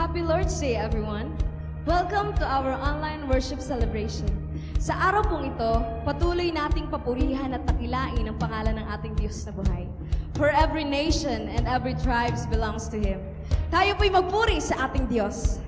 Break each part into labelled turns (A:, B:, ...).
A: Happy Lord's Day, everyone! Welcome to our online worship celebration. Sa araw pong ito, patuloy nating papurihan at takilain ang pangalan ng ating Diyos na buhay. For every nation and every tribe belongs to Him. Tayo po'y magpuri sa ating Diyos.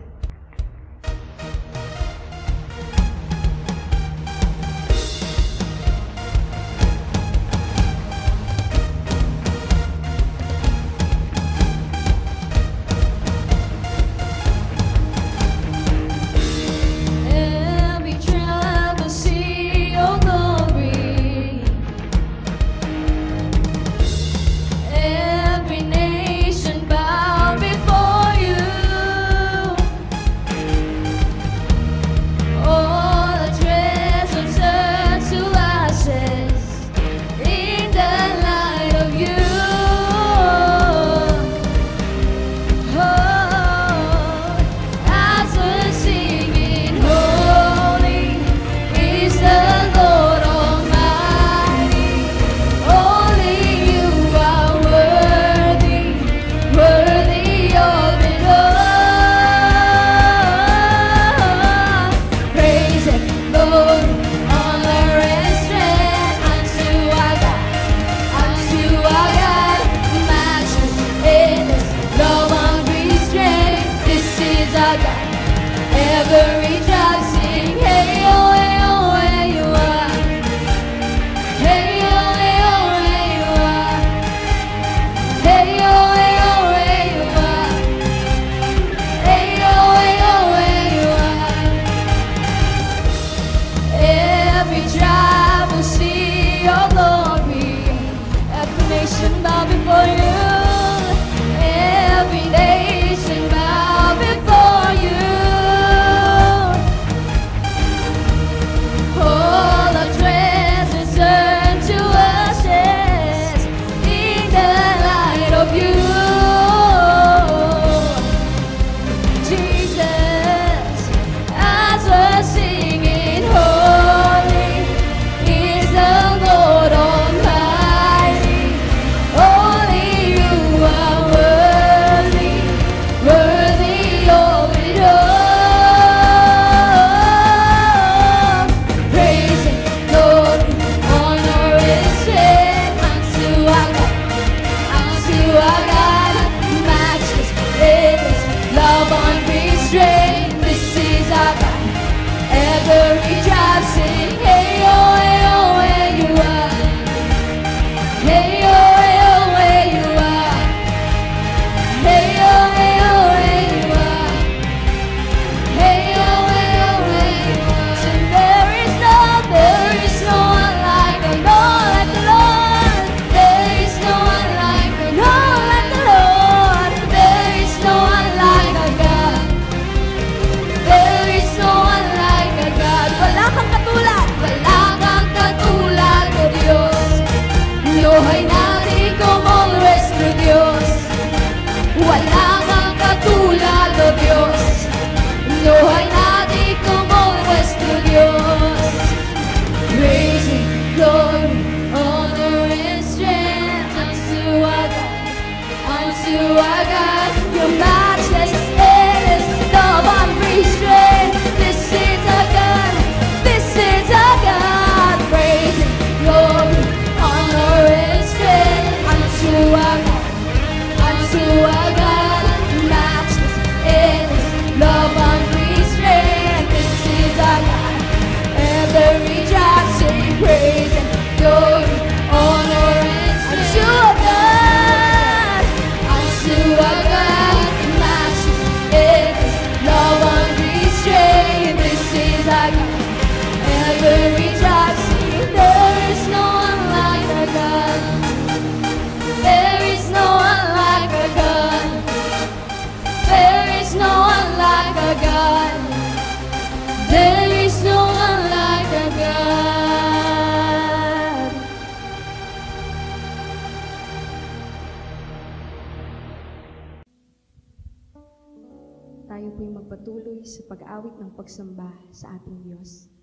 B: Tayo po'y magpatuloy sa pag-awit ng pagsamba sa ating Diyos.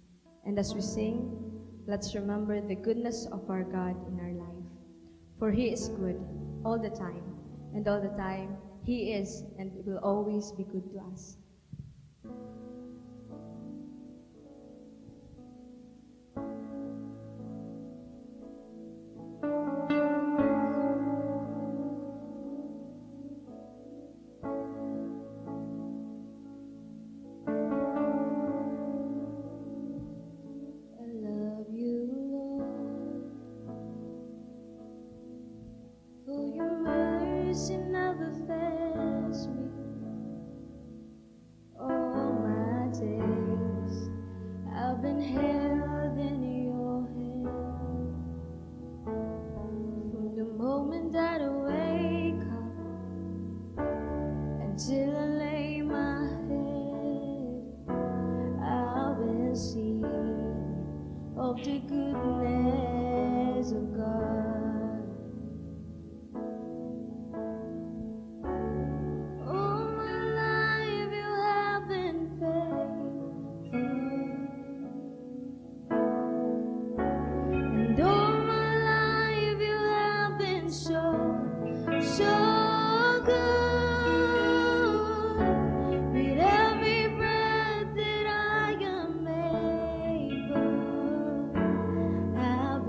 B: And as we sing, let's remember the goodness of our God in our life. For He is good all the time, and all the time, He is and will always be good to us. I love you, Lord, for your mercy never fails me. All my days I've been held in your hand. From the moment that I wake up until I lay my head, I've been singing of the goodness of God. All my life you have been faithful, and all my life you have been so good. With every breath that I am able, I've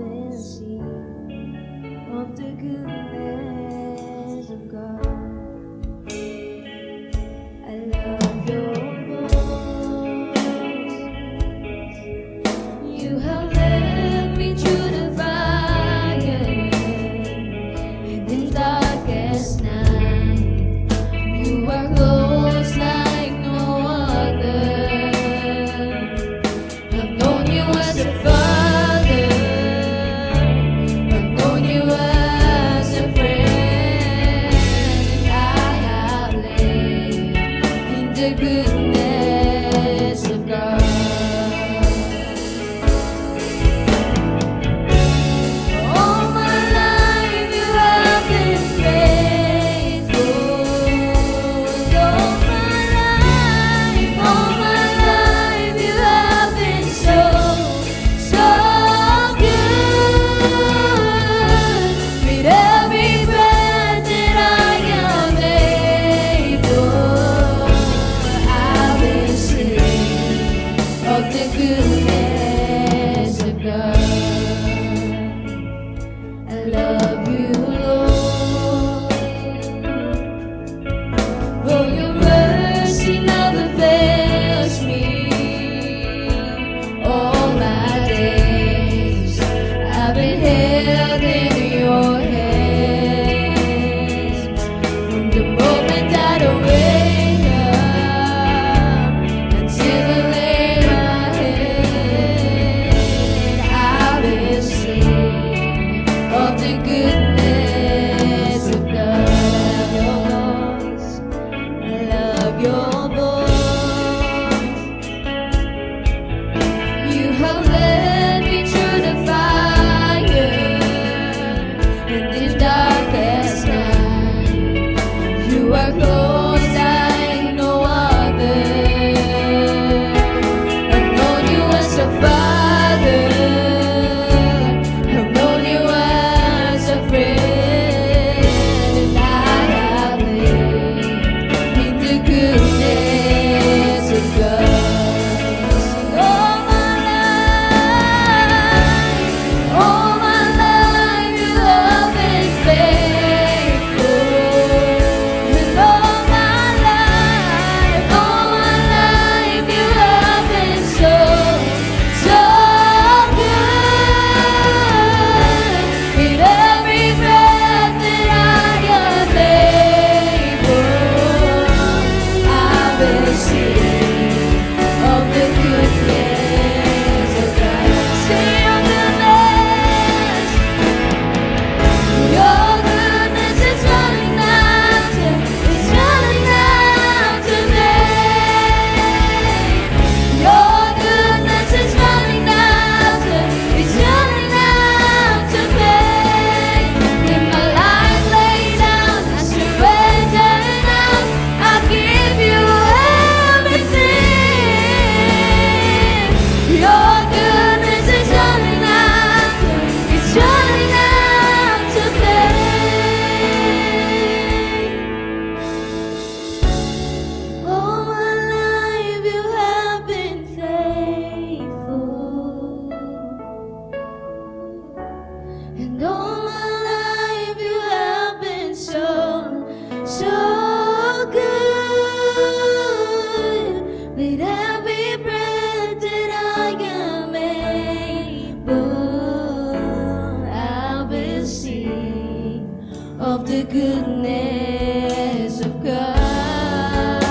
A: of the goodness of God.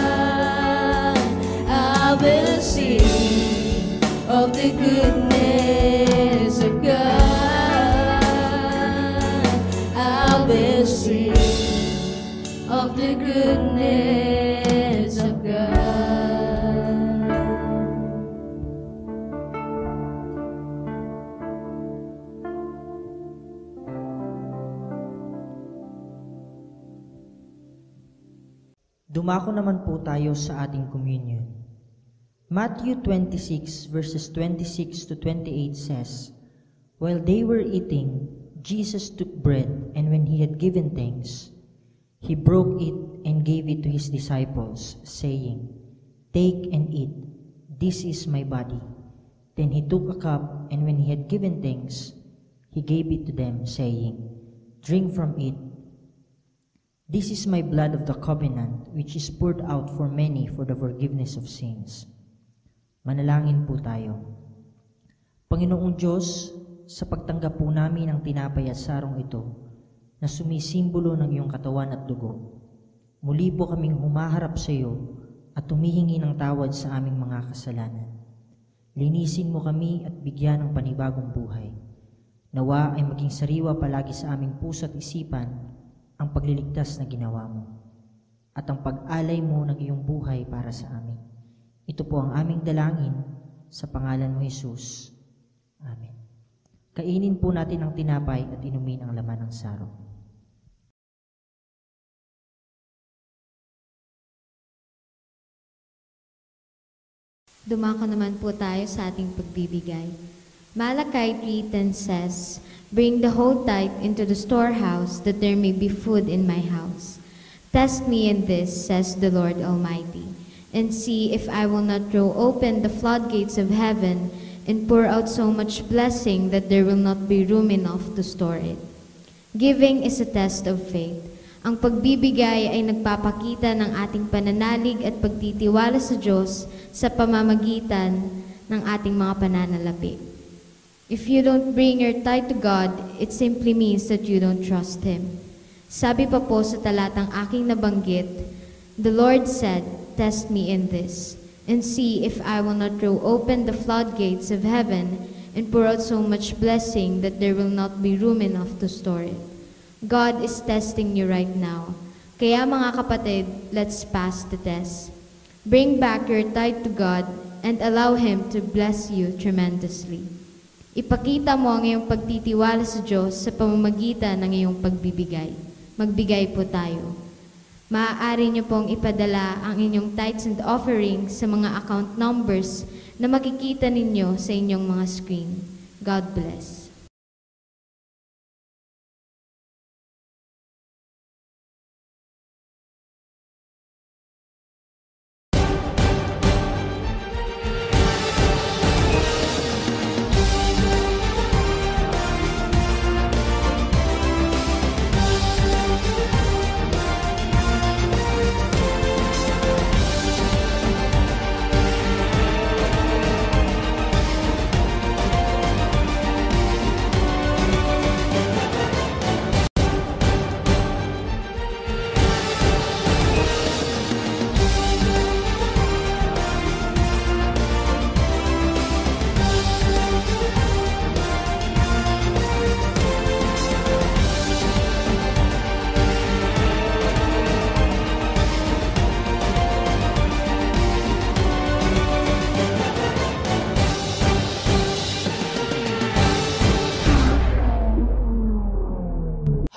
A: I will sing of the goodness of God. I will sing of the goodness of God.
C: Dumako naman po tayo sa ating communion. Matthew 26 verses 26 to 28 says, "While they were eating, Jesus took bread, and when he had given thanks, he broke it and gave it to his disciples, saying, 'Take and eat, this is my body.' Then he took a cup, and when he had given thanks, he gave it to them, saying, 'Drink from it. This is my blood of the covenant, which is poured out for many for the forgiveness of sins." Manalangin po tayo. Panginoong Diyos, sa pagtanggap po namin ng tinapay at sarong ito, na sumisimbolo ng iyong katawan at dugo, muli po kaming humaharap sa iyo at humihingi ng tawad sa aming mga kasalanan. Linisin mo kami at bigyan ng panibagong buhay. Nawa ay maging sariwa palagi sa aming puso at isipan ang pagliligtas na ginawa mo at ang pag-alay mo ng iyong buhay para sa amin. Ito po ang aming dalangin sa pangalan mo, Jesus. Amen. Kainin po natin ang tinapay at inumin ang laman ng sarong.
B: Dumako naman po tayo sa ating pagbibigay. Malachi 3:10 says, "Bring the whole tithe into the storehouse, that there may be food in my house. Test me in this, says the Lord Almighty, and see if I will not throw open the floodgates of heaven and pour out so much blessing that there will not be room enough to store it." Giving is a test of faith. Ang pagbibigay ay nagpapakita ng ating pananalig at pagtitiwala sa Diyos sa pamamagitan ng ating mga pananalapi. If you don't bring your tithe to God, it simply means that you don't trust Him. Sabi pa po sa talatang aking nabanggit, the Lord said, "Test me in this, and see if I will not throw open the floodgates of heaven and pour out so much blessing that there will not be room enough to store it." God is testing you right now. Kaya mga kapatid, let's pass the test. Bring back your tithe to God and allow Him to bless you tremendously. Ipakita mo ang iyong pagtitiwala sa Diyos sa pamamagitan ng iyong pagbibigay. Magbigay po tayo. Maaari niyo pong ipadala ang inyong tithes and offerings sa mga account numbers na makikita ninyo sa inyong mga screen. God bless.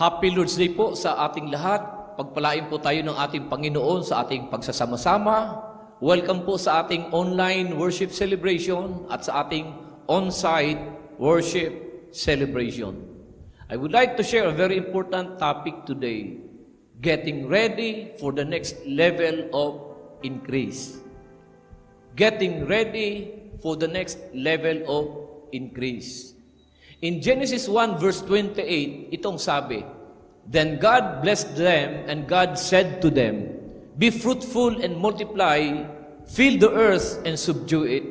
D: Happy Lord's Day po sa ating lahat. Pagpalain po tayo ng ating Panginoon sa ating pagsasama-sama. Welcome po sa ating online worship celebration at sa ating on-site worship celebration. I would like to share a very important topic today, getting ready for the next level of increase. Getting ready for the next level of increase. In Genesis 1 verse 28, itong sabi, "Then God blessed them, and God said to them, Be fruitful and multiply, fill the earth and subdue it.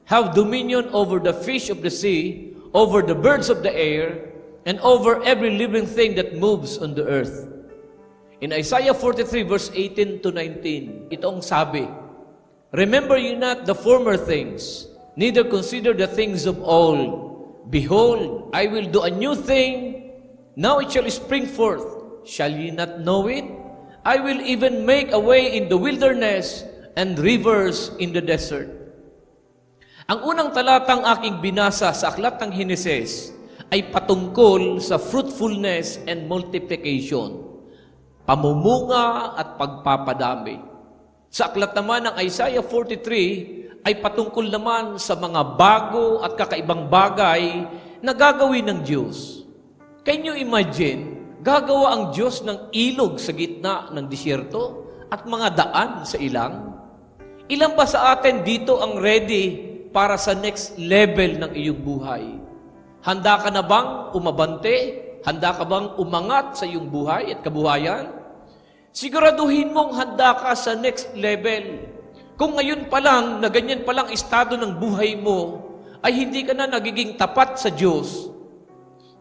D: Have dominion over the fish of the sea, over the birds of the air, and over every living thing that moves on the earth. In Isaiah 43 verse 18 to 19, itong sabi, Remember ye not the former things, neither consider the things of old. Behold, I will do a new thing, now it shall spring forth. Shall ye not know it? I will even make a way in the wilderness and rivers in the desert. Ang unang talatang aking binasa sa aklat ng Heneses ay patungkol sa fruitfulness and multiplication, pamumunga at pagpapadami. Sa aklat naman ng Isaiah 43 ay patungkol naman sa mga bago at kakaibang bagay na gagawin ng Diyos. Can you imagine? Gagawa ang Diyos ng ilog sa gitna ng disyerto at mga daan sa ilang? Ilan ba sa atin dito ang ready para sa next level ng iyong buhay? Handa ka na bang umabante? Handa ka bang umangat sa iyong buhay at kabuhayan? Siguraduhin mong handa ka sa next level. Kung ngayon pa lang, na ganyan pa lang estado ng buhay mo, ay hindi ka na nagiging tapat sa Diyos.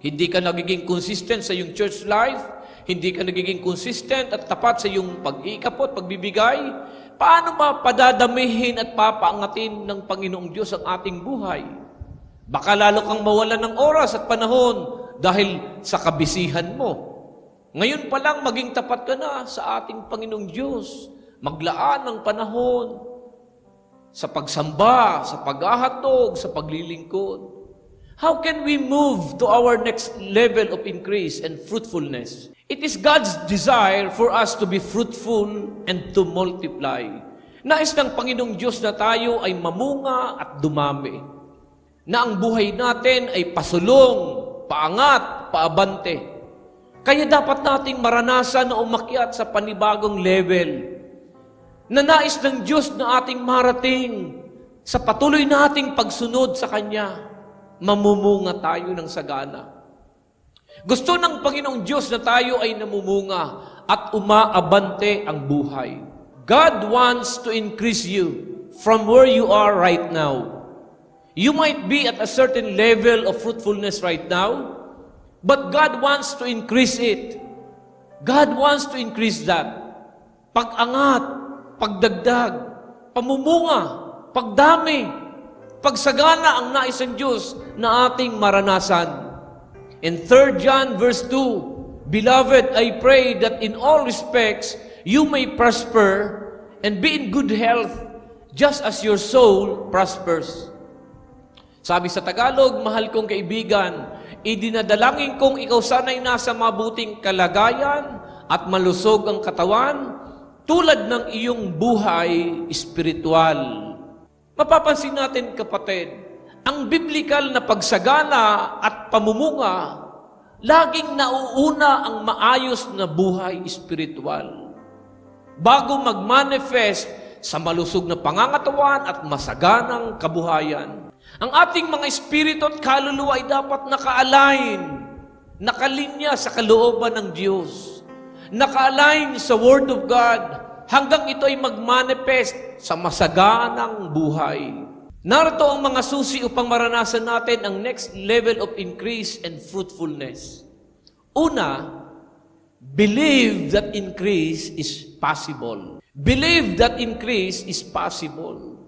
D: Hindi ka nagiging consistent sa iyong church life, hindi ka nagiging consistent at tapat sa iyong pag-iikapot, pagbibigay, paano ba padadamihin at papaangatin ng Panginoong Diyos ang ating buhay? Baka lalo kang mawalan ng oras at panahon dahil sa kabisihan mo. Ngayon pa lang maging tapat ka na sa ating Panginoong Diyos. Maglaan ng panahon sa pagsamba, sa paghahatog, sa paglilingkod. How can we move to our next level of increase and fruitfulness? It is God's desire for us to be fruitful and to multiply. Nais ng Panginoong Diyos na tayo ay mamunga at dumami. Na ang buhay natin ay pasulong, paangat, paabante. Kaya dapat nating maranasan na umakyat sa panibagong level. Na nais ng Diyos na ating marating sa patuloy nating pagsunod sa Kanya. Mamumunga tayo ng sagana. Gusto ng Panginoong Diyos na tayo ay namumunga at umaabante ang buhay. God wants to increase you from where you are right now. You might be at a certain level of fruitfulness right now, but God wants to increase it. God wants to increase that. Pag-angat, pagdagdag, pamumunga, pagdami, pagsagana ang nais ng Diyos na ating maranasan. In 3 John verse 2, Beloved, I pray that in all respects you may prosper and be in good health, just as your soul prospers. Sabi sa Tagalog, mahal kong kaibigan, idinadalangin kong ikaw sana'y nasa mabuting kalagayan at malusog ang katawan, tulad ng iyong buhay espiritual. Mapapansin natin, kapatid, ang biblikal na pagsagana at pamumunga, laging nauuna ang maayos na buhay espiritual. Bago mag-manifest sa malusog na pangangatawan at masaganang kabuhayan. Ang ating mga espiritu at kaluluwa ay dapat naka-align, nakalinya sa kalooban ng Diyos, naka-align sa Word of God, hanggang ito ay mag-manifest sa masaganang buhay. Narito ang mga susi upang maranasan natin ang next level of increase and fruitfulness. Una, believe that increase is possible. Believe that increase is possible.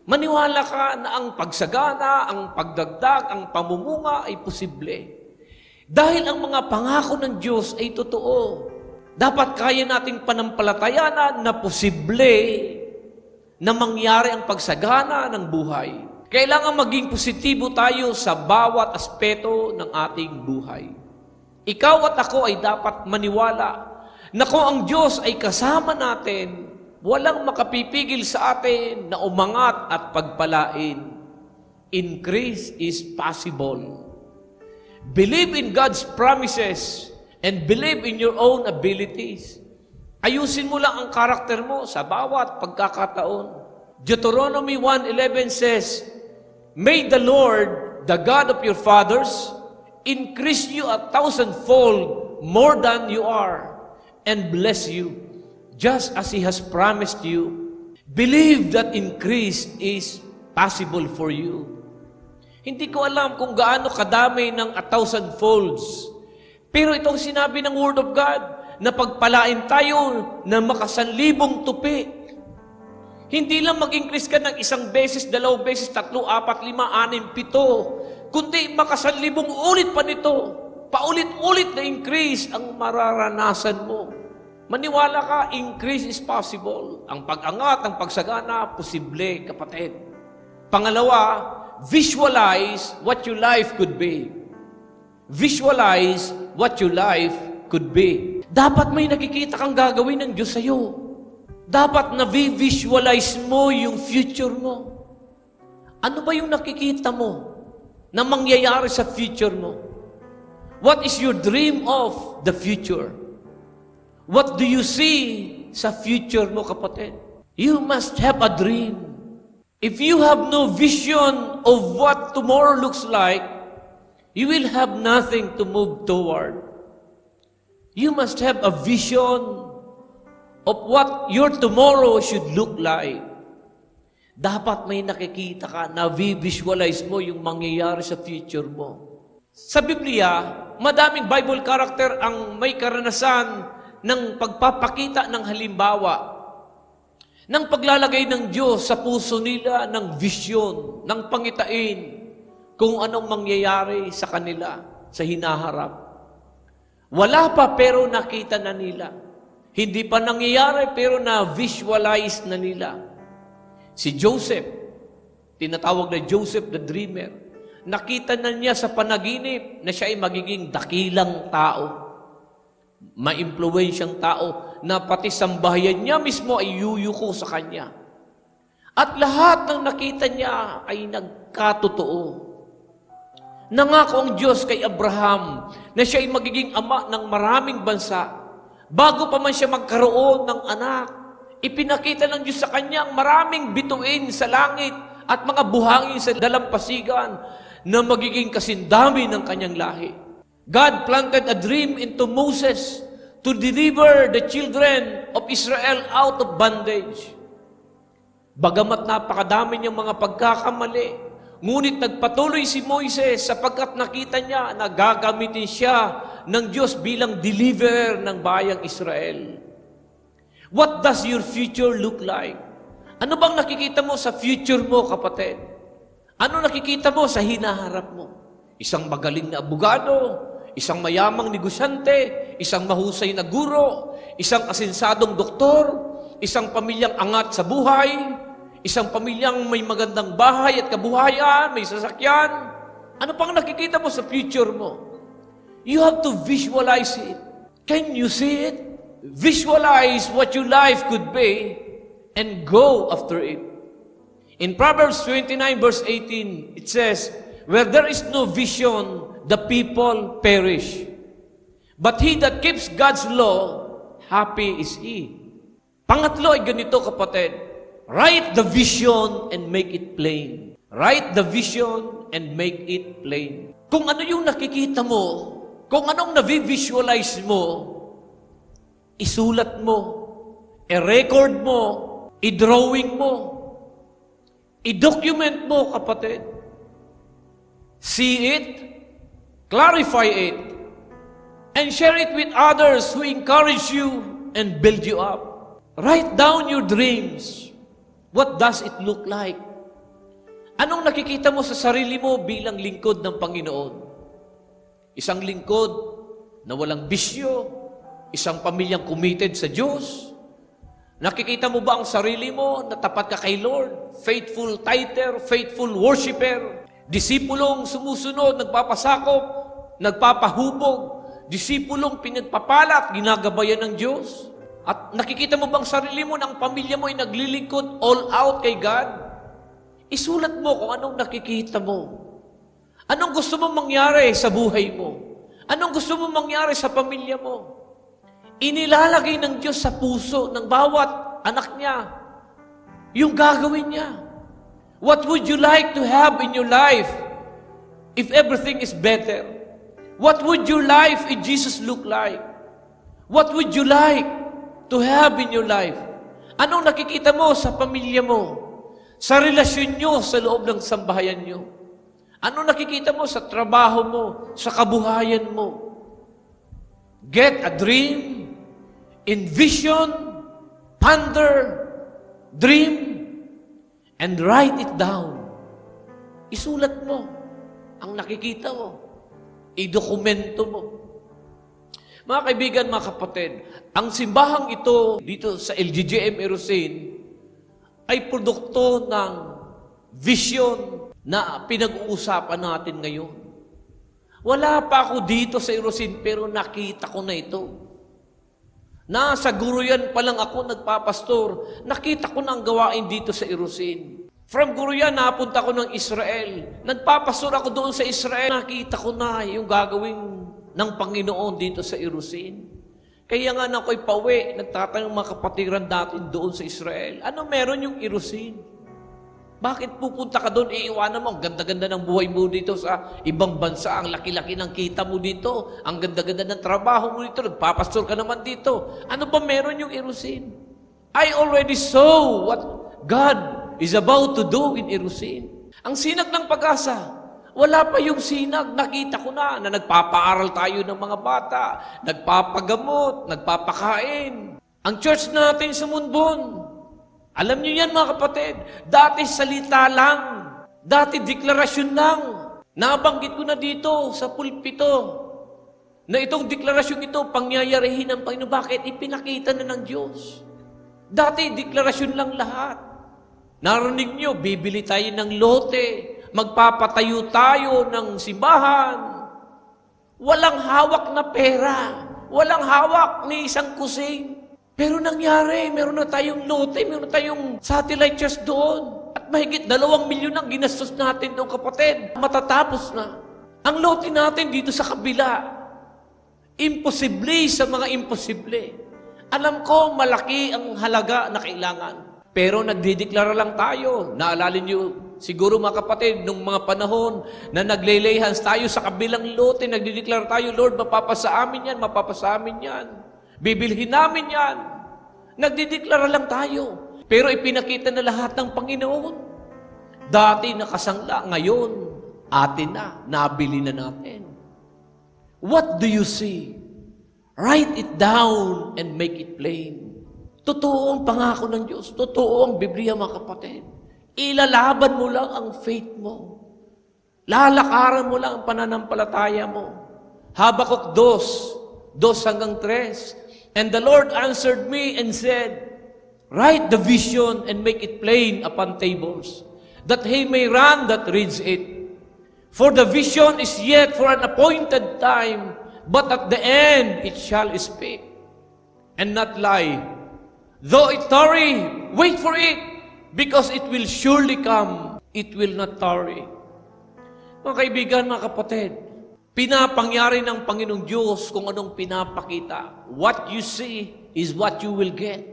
D: Maniwala ka na ang pagsagana, ang pagdagdag, ang pamumunga ay posible. Dahil ang mga pangako ng Diyos ay totoo. Dapat kaya nating panampalatayanan na posible na mangyari ang pagsagana ng buhay. Kailangan maging positibo tayo sa bawat aspeto ng ating buhay. Ikaw at ako ay dapat maniwala na kung ang Diyos ay kasama natin, walang makapipigil sa atin na umangat at pagpalain. Increase is possible. Believe in God's promises and believe in your own abilities. Ayusin mo lang ang karakter mo sa bawat pagkakataon. Deuteronomy 1:11 says, May the Lord, the God of your fathers, increase you 1,000-fold more than you are, and bless you, just as He has promised you. Believe that increase is possible for you. Hindi ko alam kung gaano kadami ng 1,000 folds. Pero itong sinabi ng Word of God, na pagpalain tayo na makasanlibong tupi. Hindi lang mag-increase ka ng 1 beses, 2 beses, 3, 4, 5, 6, 7, kundi makasanlibong ulit pa nito. Paulit-ulit na increase ang mararanasan mo. Maniwala ka, increase is possible. Ang pag-angat, ang pagsagana, posible, kapatid. Pangalawa, visualize what your life could be. Visualize what your life could be. Dapat may nakikita kang gagawin ng Diyos sa'yo. Dapat na-visualize mo yung future mo. Ano ba yung nakikita mo na mangyayari sa future mo? What is your dream of the future? What do you see sa future mo, kapatid? You must have a dream. If you have no vision of what tomorrow looks like, you will have nothing to move toward. You must have a vision of what your tomorrow should look like. Dapat may nakikita ka, na-visualize mo yung mangyayari sa future mo. Sa Biblia, madaming Bible character ang may karanasan ng pagpapakita ng halimbawa, ng paglalagay ng Diyos sa puso nila ng vision, ng pangitain kung anong mangyayari sa kanila, sa hinaharap. Wala pa pero nakita na nila. Hindi pa nangyayari pero na-visualize na nila. Si Joseph, tinatawag na Joseph the Dreamer, nakita na niya sa panaginip na siya ay magiging dakilang tao, maimpluwensyang tao, na pati sambahayan niya mismo ay yuyuko sa kanya. At lahat ng nakita niya ay nagkatotoo. Nangako ang Diyos kay Abraham na siya ay magiging ama ng maraming bansa. Bago pa man siya magkaroon ng anak, ipinakita ng Diyos sa kanya ang maraming bituin sa langit at mga buhangin sa dalampasigan na magiging kasindami ng kanyang lahi. God planted a dream into Moses to deliver the children of Israel out of bondage. Bagamat napakadami niyang mga pagkakamali, ngunit nagpatuloy si Moises sapagkat nakita niya na gagamitin siya ng Diyos bilang deliverer ng bayang Israel. What does your future look like? Ano bang nakikita mo sa future mo, kapatid? Ano nakikita mo sa hinaharap mo? Isang magaling na abogado, isang mayamang negosyante, isang mahusay na guro, isang asensadong doktor, isang pamilyang angat sa buhay, isang pamilyang may magandang bahay at kabuhayan, may sasakyan. Ano pang nakikita mo sa future mo? You have to visualize it. Can you see it? Visualize what your life could be and go after it. In Proverbs 29 verse 18, it says, where there is no vision, the people perish. But he that keeps God's law, happy is he. Pangatlo ay ganito, kapatid. Write the vision and make it plain. Write the vision and make it plain. Kung ano yung nakikita mo, kung anong na-visualize mo, isulat mo, i-record mo, i-drawing mo, i-document mo, kapatid. See it, clarify it, and share it with others who encourage you and build you up. Write down your dreams. What does it look like? Anong nakikita mo sa sarili mo bilang lingkod ng Panginoon? Isang lingkod na walang bisyo, isang pamilyang committed sa Diyos. Nakikita mo ba ang sarili mo na tapat ka kay Lord? Faithful tither, faithful worshiper, disipulong sumusunod, nagpapasakop, nagpapahubog, disipulong pinagpapalat, ginagabayan ng Diyos. At nakikita mo bang sarili mo na ang pamilya mo ay naglilingkod all out kay God? Isulat mo kung anong nakikita mo. Anong gusto mo mangyari sa buhay mo? Anong gusto mo mangyari sa pamilya mo? Inilalagay ng Diyos sa puso ng bawat anak niya yung gagawin niya. What would you like to have in your life if everything is better? What would your life in Jesus look like? What would you like to have in your life? Anong nakikita mo sa pamilya mo? Sa relasyon nyo sa loob ng sambahayan nyo? Ano nakikita mo sa trabaho mo, sa kabuhayan mo? Get a dream, envision, ponder, dream, and write it down. Isulat mo ang nakikita mo. Idokumento mo. Mga kaibigan, mga kapatid, ang simbahang ito dito sa LGGM Erosin ay produkto ng vision na pinag-uusapan natin ngayon. Wala pa ako dito sa Erosin pero nakita ko na ito. Nasa Guruyan pa lang ako nagpapastor, nakita ko na ang gawain dito sa Erosin. From Guruyan, napunta ko ng Israel. Nagpapastor ako doon sa Israel. Nakita ko na yung gagawin ng Panginoon dito sa Erosin. Kaya nga na ako'y pauwi, nagtatanong mga kapatiran natin doon sa Israel. Ano meron yung Erosin? Bakit pupunta ka doon, iiwanan mo? Ang ganda-ganda ng buhay mo dito sa ibang bansa. Ang laki-laki ng kita mo dito. Ang ganda-ganda ng trabaho mo dito. Nagpapastor ka naman dito. Ano ba meron yung Erosin? I already saw what God is about to do in Erosin. Ang sinag ng pag-asa. Wala pa yung sinag. Nakita ko na nagpapaaral tayo ng mga bata. Nagpapagamot. Nagpapakain. Ang church natin sa Munbon. Alam niyo yan mga kapatid, dati salita lang, dati deklarasyon lang. Nabanggit ko na dito sa pulpito na itong deklarasyon ito, pangyayarihin ng Panginoon. Bakit? Ipinakita na ng Diyos. Dati deklarasyon lang lahat. Narinig niyo, bibili tayo ng lote, magpapatayo tayo ng simbahan. Walang hawak na pera, walang hawak ni isang kusing. Pero nangyari, meron na tayong lote, meron na tayong satellite church doon. At mahigit 2 milyon ang ginastos natin doon, kapatid. Matatapos na. Ang lote natin dito sa kabila, imposible sa mga imposible. Alam ko, malaki ang halaga na kailangan. Pero nagdideklara lang tayo. Naalala niyo, siguro mga kapatid, nung mga panahon na naglelayhans tayo sa kabilang lote, nagdideklara tayo, Lord, mapapasa amin yan, mapapasa amin yan. Bibilhin namin yan. Nagdideklara lang tayo. Pero ipinakita na lahat ng Panginoon. Dati nakasangla, ngayon, atin na, nabili na natin. What do you see? Write it down and make it plain. Totoo ang pangako ng Diyos. Totoo ang Biblia, mga kapatid. Ilalaban mo lang ang faith mo. Lalakaran mo lang ang pananampalataya mo. Habakuk 2:2-3. And the Lord answered me and said, write the vision and make it plain upon tables, that he may run that reads it. For the vision is yet for an appointed time, but at the end it shall speak, and not lie. Though it tarry, wait for it, because it will surely come, it will not tarry. Mga kaibigan, mga kapatid, pinapangyari ng Panginoong Diyos kung anong pinapakita. What you see is what you will get.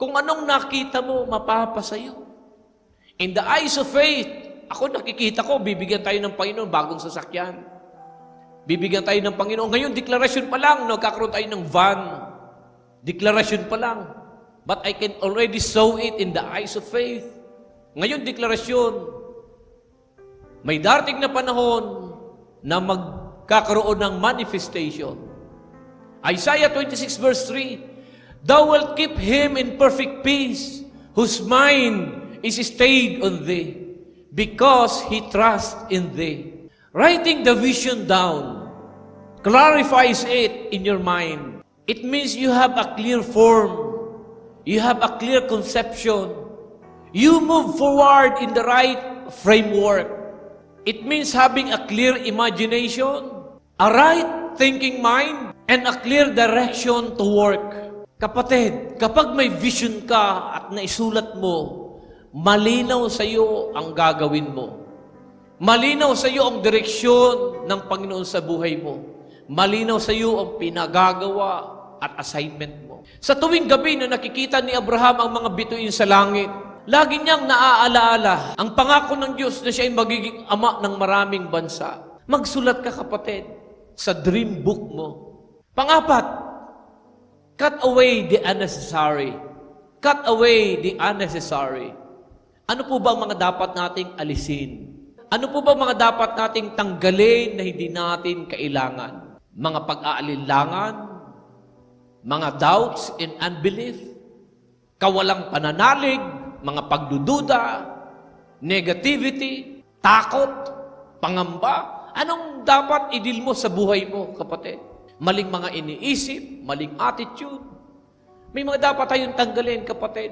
D: Kung anong nakita mo, mapapasayo. In the eyes of faith, ako nakikita ko, bibigyan tayo ng Panginoon bagong sasakyan. Bibigyan tayo ng Panginoon. Ngayon, deklarasyon pa lang, nagkakaroon tayo ng van. Deklarasyon pa lang. But I can already saw it in the eyes of faith. Ngayon, deklarasyon. May darating na panahon na magkakaroon ng manifestation. Isaiah 26 verse 3, Thou wilt keep him in perfect peace, whose mind is stayed on thee, because he trusts in thee. Writing the vision down clarifies it in your mind. It means you have a clear form. You have a clear conception. You move forward in the right framework. It means having a clear imagination, a right thinking mind, and a clear direction to work. Kapatid, kapag may vision ka at naisulat mo, malinaw sa iyo ang gagawin mo. Malinaw sa iyo ang direksyon ng Panginoon sa buhay mo. Malinaw sa iyo ang pinagagawa at assignment mo. Sa tuwing gabi na nakikita ni Abraham ang mga bituin sa langit, lagi niyang naaalaala ang pangako ng Diyos na siya ay magiging ama ng maraming bansa. Magsulat ka, kapatid, sa dream book mo. Pangapat, cut away the unnecessary. Cut away the unnecessary. Ano po ba ang mga dapat nating alisin? Ano po ba mga dapat nating tanggalin na hindi natin kailangan? Mga pag-aalinlangan, mga doubts and unbelief, kawalang pananalig, mga pagdududa, negativity, takot, pangamba. Anong dapat idil mo sa buhay mo, kapatid? Maling mga iniisip, maling attitude. May mga dapat tayong tanggalin, kapatid,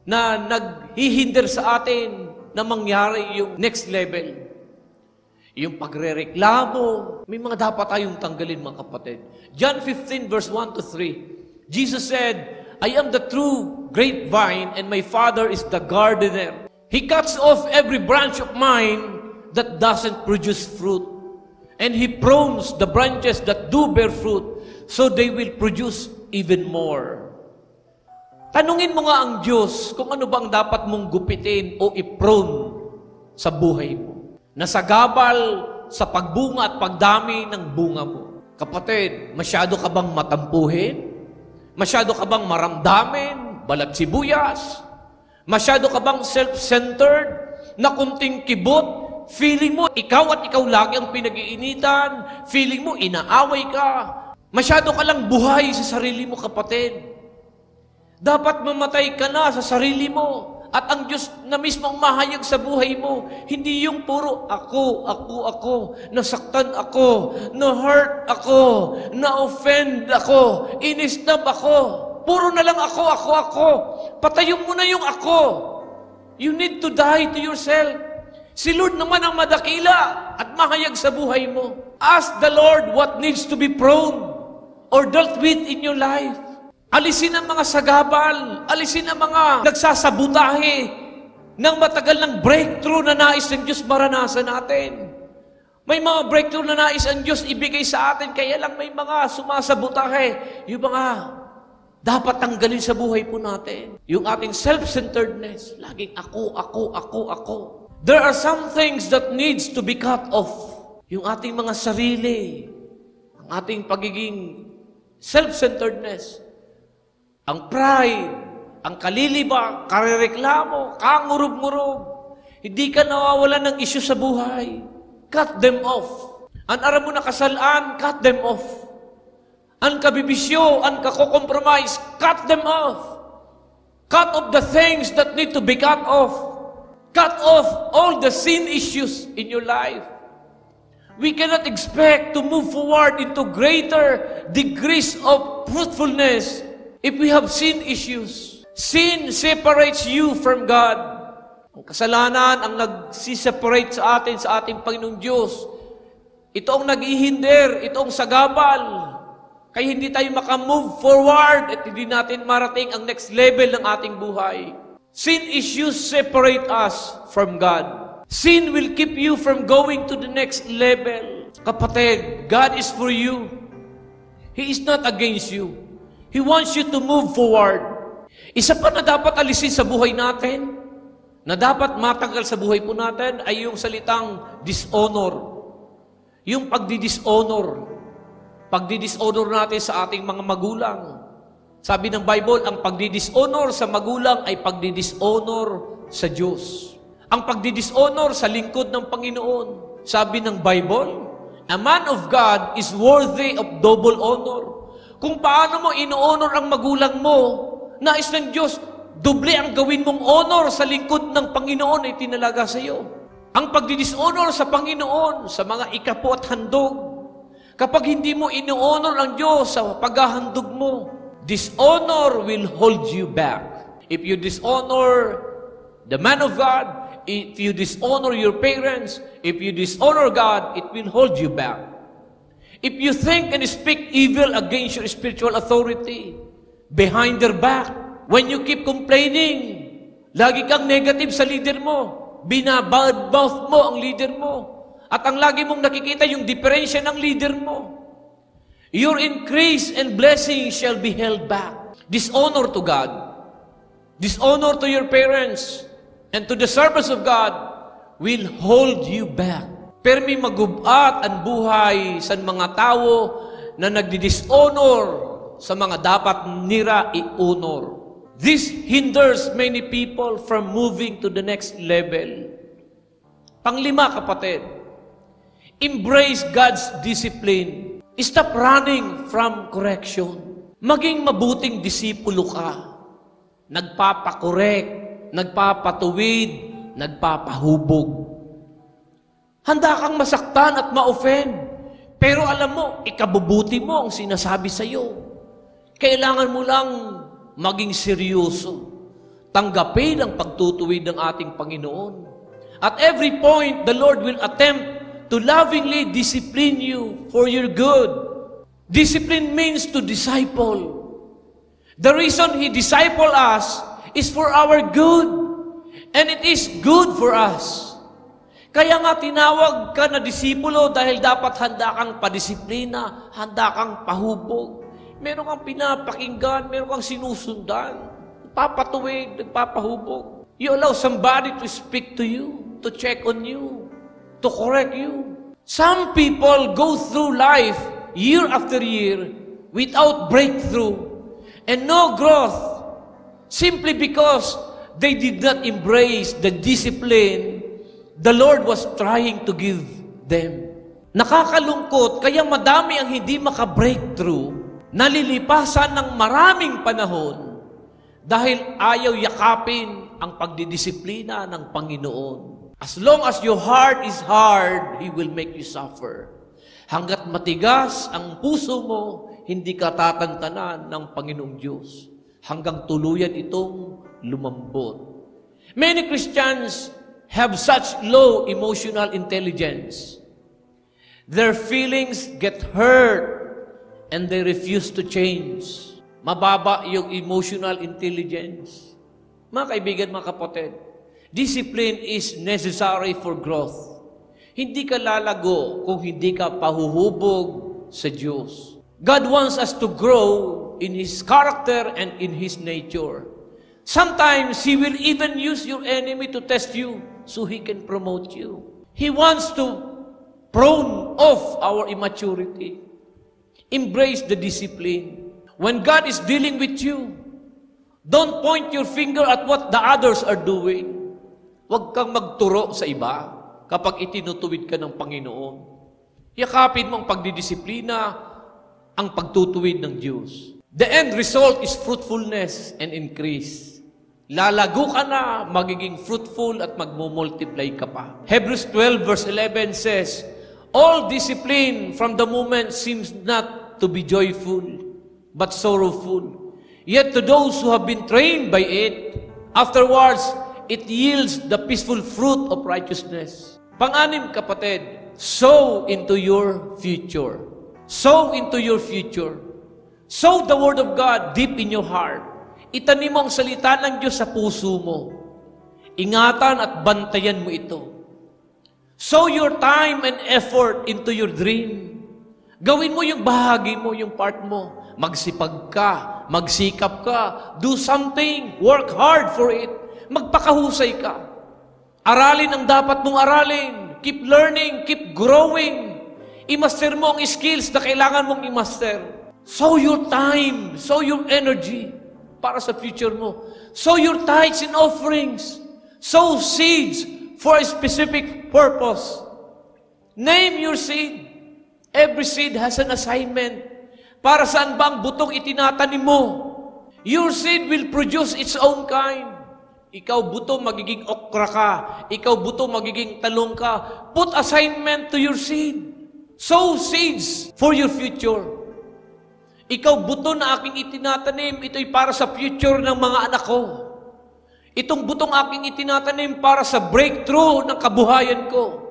D: na naghihinder sa atin na mangyari yung next level. Yung pagrereklamo, may mga dapat tayong tanggalin, mga kapatid. John 15 verse 1 to 3. Jesus said, I am the true grapevine and my Father is the gardener. He cuts off every branch of mine that doesn't produce fruit. And He prunes the branches that do bear fruit so they will produce even more. Tanungin mo nga ang Diyos kung ano bang dapat mong gupitin o i-prune sa buhay mo. Nasagabal sa pagbunga at pagdami ng bunga mo. Kapatid, masyado ka bang matampuhin? Masyado ka bang maramdamin? Balat sibuyas? Masyado ka bang self-centered? Na kunting kibot? Feeling mo, ikaw at ikaw lagi ang pinag-iinitan? Feeling mo, inaaway ka? Masyado ka lang buhay sa sarili mo, kapatid. Dapat mamatay ka na sa sarili mo. At ang Diyos na mismo ang mahayag sa buhay mo, hindi yung puro ako, nasaktan ako, na-hurt ako, na-offend ako, inistab ako. Puro na lang ako. Patayin mo na yung ako. You need to die to yourself. Si Lord naman ang madakila at mahayag sa buhay mo. Ask the Lord what needs to be pruned or dealt with in your life. Alisin ang mga sagabal, alisin ang mga nagsasabutahe ng matagal ng breakthrough na nais ng Diyos maranasan natin. May mga breakthrough na nais ang Diyos ibigay sa atin, kaya lang may mga sumasabutahe, yung mga dapat tanggalin sa buhay po natin. Yung ating self-centeredness, laging ako. There are some things that needs to be cut off. Yung ating mga sarili, ang ating pagiging self-centeredness, ang pride, ang kaliliba, karereklamo, kangurub-ngurub. Hindi ka nawawalan ng issue sa buhay. Cut them off. Ang aram mo na kasalaan, cut them off. Ang kabibisyo, ang kakokompromise, cut them off. Cut off the things that need to be cut off. Cut off all the sin issues in your life. We cannot expect to move forward into greater degrees of fruitfulness if we have sin issues. Sin separates you from God. Ang kasalanan ang nagsiseparate sa atin, sa ating Panginoong Diyos. Ito ang nag-ihinder, ito ang sagabal. Kaya hindi tayo makamove forward at hindi natin marating ang next level ng ating buhay. Sin issues separate us from God. Sin will keep you from going to the next level. Kapatid, God is for you. He is not against you. He wants you to move forward. Isa pa na dapat alisin sa buhay natin, na dapat matanggal sa buhay po natin, ay yung salitang dishonor. Yung pagdi-dishonor. Pagdi-dishonor natin sa ating mga magulang. Sabi ng Bible, ang pagdi-dishonor sa magulang ay pagdi-dishonor sa Diyos. Ang pagdi-dishonor sa lingkod ng Panginoon. Sabi ng Bible, a man of God is worthy of double honor. Kung paano mo ino-honor ang magulang mo, nais ng Diyos, doble ang gawin mong honor sa lingkod ng Panginoon ay tinalaga sa iyo. Ang pagdi-dishonor sa Panginoon, sa mga ikapo at handog, kapag hindi mo ino-honor ang Diyos sa paghahandog mo, dishonor will hold you back. If you dishonor the man of God, if you dishonor your parents, if you dishonor God, it will hold you back. If you think and speak evil against your spiritual authority, behind their back, when you keep complaining, lagi kang negative sa leader mo, binabad-mouth mo ang leader mo, at ang lagi mong nakikita yung diferensya ng leader mo, your increase and blessing shall be held back. Dishonor to God, dishonor to your parents, and to the service of God will hold you back. Pero may magubat ang buhay sa mga tao na nagdi-dishonor sa mga dapat nira i-honor. This hinders many people from moving to the next level. Panglima, kapatid, embrace God's discipline. Stop running from correction. Maging mabuting disipulo ka. Nagpapakorek, nagpapatuwid, nagpapahubog. Handa kang masaktan at ma-offend. Pero alam mo, ikabubuti mo ang sinasabi sa iyo. Kailangan mo lang maging seryoso. Tanggapin ang pagtutuwid ng ating Panginoon. At every point, the Lord will attempt to lovingly discipline you for your good. Discipline means to disciple. The reason He disciple us is for our good. And it is good for us. Kaya nga tinawag ka na disipulo dahil dapat handa kang padisiplina, handa kang pahubog. Meron kang pinapakinggan, meron kang sinusundan. Papatuwid, nagpapahubog. You allow somebody to speak to you, to check on you, to correct you. Some people go through life year after year without breakthrough and no growth simply because they did not embrace the discipline the Lord was trying to give them. Nakakalungkot, kaya madami ang hindi maka-breakthrough, nalilipasan ng maraming panahon dahil ayaw yakapin ang pagdidisiplina ng Panginoon. As long as your heart is hard, He will make you suffer. Hanggat matigas ang puso mo, hindi ka tatantanan ng Panginoong Diyos. Hanggang tuluyan itong lumambot. Many Christians have such low emotional intelligence. Their feelings get hurt and they refuse to change. Mababa yung emotional intelligence. Mga kaibigan, mga kapatid, discipline is necessary for growth. Hindi ka lalago kung hindi ka pahuhubog sa Diyos. God wants us to grow in His character and in His nature. Sometimes He will even use your enemy to test you so He can promote you. He wants to prune off our immaturity. Embrace the discipline. When God is dealing with you, don't point your finger at what the others are doing. Huwag kang magturo sa iba kapag itinutuwid ka ng Panginoon. Yakapin mo ang pagdidisiplina, ang pagtutuwid ng Diyos. The end result is fruitfulness and increase. Lalago ka na, magiging fruitful at magmumultiply ka pa. Hebrews 12 verse 11 says, all discipline from the moment seems not to be joyful, but sorrowful. Yet to those who have been trained by it, afterwards, it yields the peaceful fruit of righteousness. Pang-anim, kapatid, sow into your future. Sow into your future. Sow the Word of God deep in your heart. Itanim mo ang salita ng Diyos sa puso mo. Ingatan at bantayan mo ito. Sow your time and effort into your dream. Gawin mo yung bahagi mo, yung part mo. Magsipag ka, magsikap ka, do something, work hard for it. Magpakahusay ka. Aralin ang dapat mong aralin. Keep learning, keep growing. I-master mo ang skills na kailangan mong i-master. Sow your time, sow your energy para sa future mo. Sow your tithes and offerings. Sow seeds for a specific purpose. Name your seed. Every seed has an assignment. Para saan ba ang butong itinatanim mo? Your seed will produce its own kind. Ikaw buto, magiging okra ka. Ikaw buto, magiging talong ka. Put assignment to your seed. Sow seeds for your future. Ikaw buto na aking itinatanim, ito'y para sa future ng mga anak ko. Itong butong aking itinatanim para sa breakthrough ng kabuhayan ko.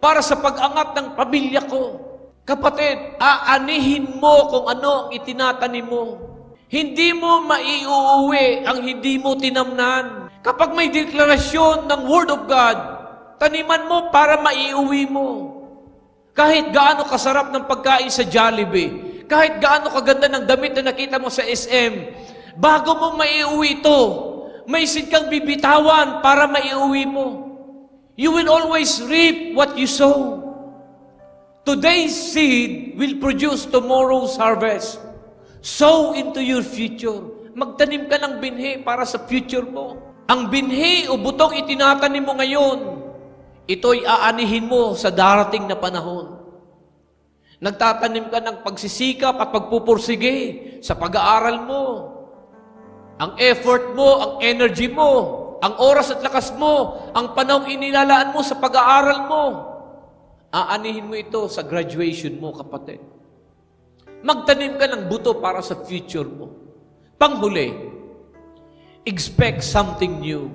D: Para sa pag-angat ng pamilya ko. Kapatid, aanihin mo kung ano ang itinatanim mo. Hindi mo maiuuwi ang hindi mo tinamnan. Kapag may deklarasyon ng Word of God, taniman mo para maiuwi mo. Kahit gaano kasarap ng pagkain sa Jollibee, kahit gaano kaganda ng damit na nakita mo sa SM, bago mo maiuwi ito, may seed kang bibitawan para maiuwi mo. You will always reap what you sow. Today's seed will produce tomorrow's harvest. Sow into your future. Magtanim ka ng binhi para sa future mo. Ang binhi o butong itinatanim mo ngayon, Ito'y aanihin mo sa darating na panahon. Nagtatanim ka ng pagsisikap at pagpupursige sa pag-aaral mo. Ang effort mo, ang energy mo, ang oras at lakas mo, ang panahong inilalaan mo sa pag-aaral mo. Aanihin mo ito sa graduation mo, kapatid. Magtanim ka ng buto para sa future mo. Panghuli, expect something new.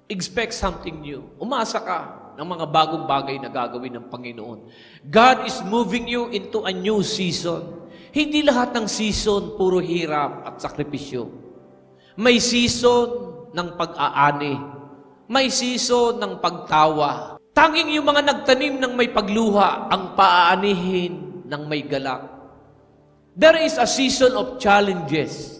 D: Expect something new. Umasa ka ng mga bagong bagay na gagawin ng Panginoon. God is moving you into a new season. Hindi lahat ng season puro hirap at sakripisyo. May season ng pag-aani. May season ng pagtawa. Tanging yung mga nagtanim ng may pagluha ang paaanihin ng may galak. There is a season of challenges.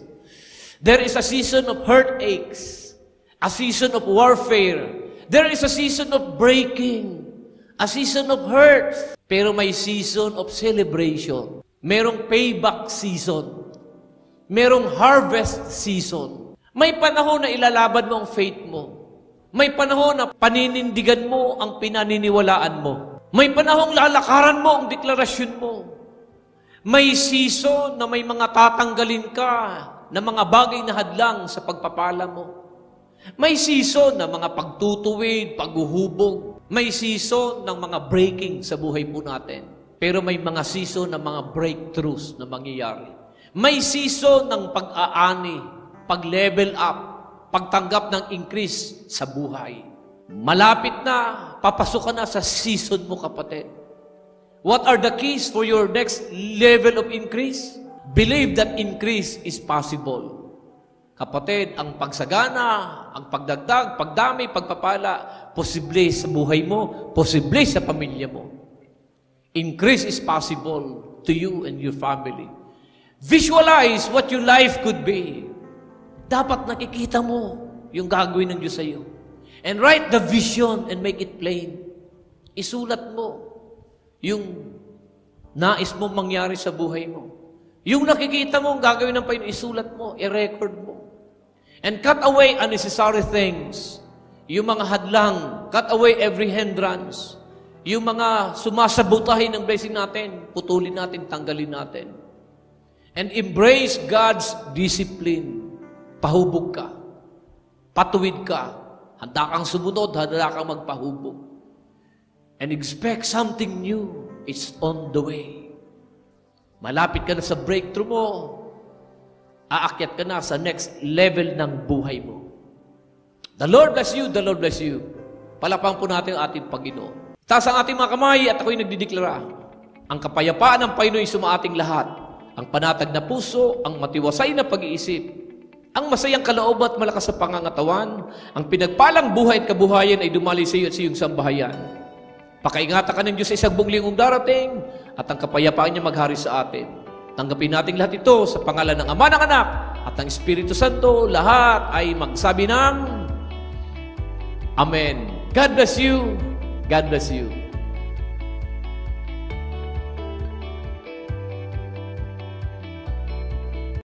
D: There is a season of heartaches. A season of warfare. There is a season of breaking. A season of hurt. Pero may season of celebration. Merong payback season. Merong harvest season. May panahon na ilalaban mo ang faith mo. May panahon na paninindigan mo ang pinaniniwalaan mo. May panahong lalakaran mo ang deklarasyon mo. May season na may mga tatanggalin ka na mga bagay na hadlang sa pagpapala mo. May season ng mga pagtutuwid, paghuhubog. May season ng mga breaking sa buhay po natin. Pero may mga season ng mga breakthroughs na mangyayari. May season ng pag-aani, pag-level up, pagtanggap ng increase sa buhay. Malapit na, papasok ka na sa season mo, kapatid. What are the keys for your next level of increase? Believe that increase is possible. Kapatid, ang pagsagana, ang pagdagdag, pagdami, pagpapala, posible sa buhay mo, posible sa pamilya mo. Increase is possible to you and your family. Visualize what your life could be. Dapat nakikita mo yung gagawin ng Diyos sa iyo. And write the vision and make it plain. Isulat mo yung nais mong mangyari sa buhay mo. Yung nakikita mo ang gagawin ng Panginoon, isulat mo, i-record mo. And cut away unnecessary things. Yung mga hadlang, cut away every hindrance. Yung mga sumasabotahin ng blessing natin, putulin natin, tanggalin natin. And embrace God's discipline. Pahubog ka. Patuwid ka. Handa kang sumunod, handa kang magpahubog. And expect something new. It's on the way. Malapit ka na sa breakthrough mo. Aakyat ka na sa next level ng buhay mo. The Lord bless you, the Lord bless you. Palapang po natin ang ating Panginoon. Taas ang ating mga kamay at ako'y nagdideklara. Ang kapayapaan ng Panginoon sumaating lahat. Ang panatag na puso, ang matiwasay na pag-iisip, ang masayang kaloob at malakas sa pangangatawan, ang pinagpalang buhay at kabuhayan ay dumali sa iyo at sa iyong sambahayan. Pakaingatan ka ng Diyos sa isang buong linggong darating at ang kapayapaan niya maghari sa atin. Tanggapin natin lahat ito sa pangalan ng Ama, ng Anak, at ng Espiritu Santo. Lahat ay magsabi ng Amen. God bless you. God bless you.